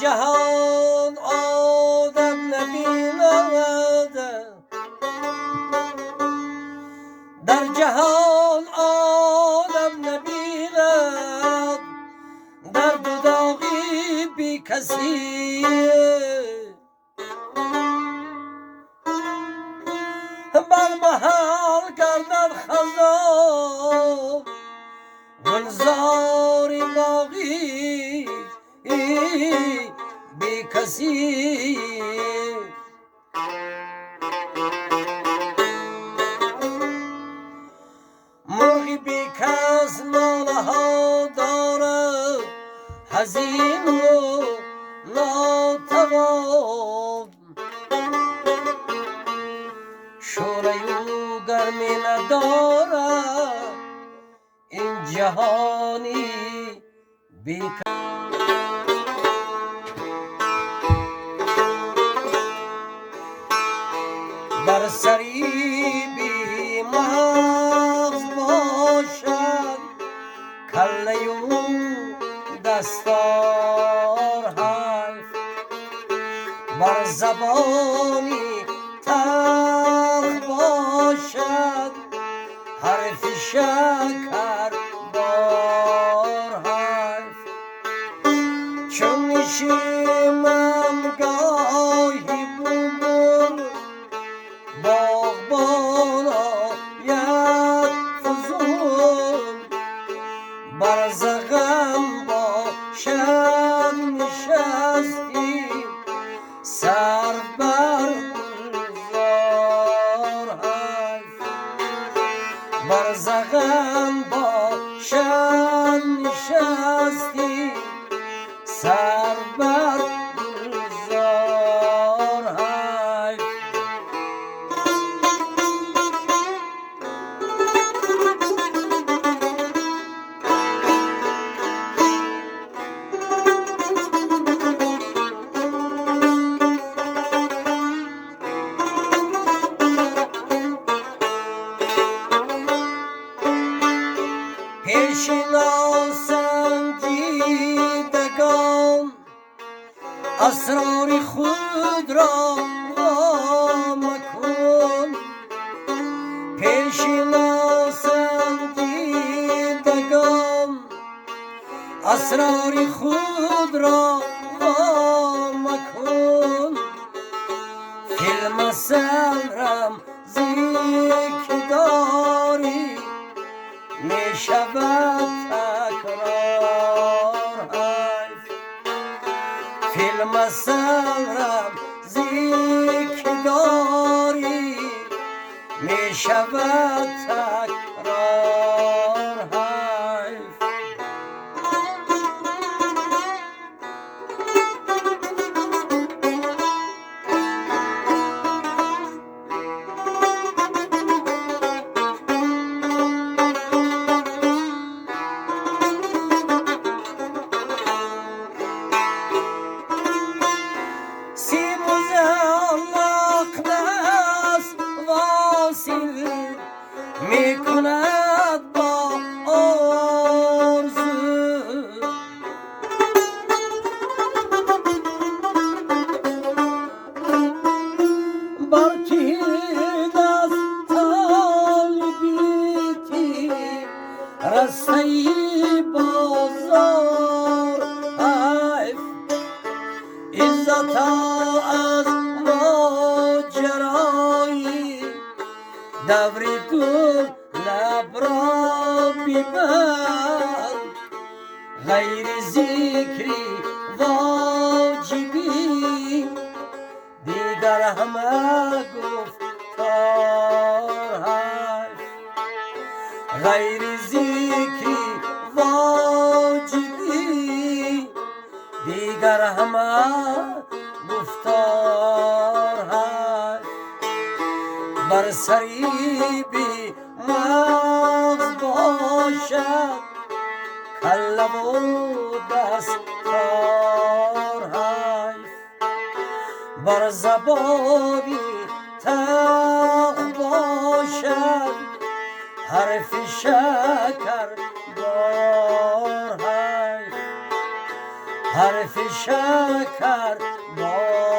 جهان آدم نبیند، در جهان آدم نبیند، درد و داغی بی کسی. بر محل گردد خزان گلزاری باقی بی کسی. مرغی بی کس ناله ها دارد، حزین و ناتوان. شعله او گرمی ندارد، این جهانی بی کس. بر سری بی مغز باشد، کله او دستار حیف. بر زبانی تلخ باشد، حرف شکر بار حیف. چون نشیمن گاهی بلبل، باغبان آید فزون. بر زغن باشد نشستی، سر بر گلزار حیف. بر زغن باشد نشستی، سر بر گلزار حیف. پیش ناسنجیدگان اسرار خود را وا مکن. پیش ناسنجیدگان اسرار خود را وا مکن. فیلم مثل که داری می شود تکرار حیف. فیلم مثل که داری می شود تکرار حیف. می کند با آرزو، بر تیر دست طالبیتی رسته بازار حیف. عزتا از ماجرایی دوری گل لب را ببند. غیر ذکری واجبی دیگر همه گفتار حیف. غیر ذکری واجبی دیگر همه گفتار حیف. بر سری بی مغز باشد، کله و دستار حیف. بر زبانی تلخ باشد، حرف شکر بار حیف. حرف شکر با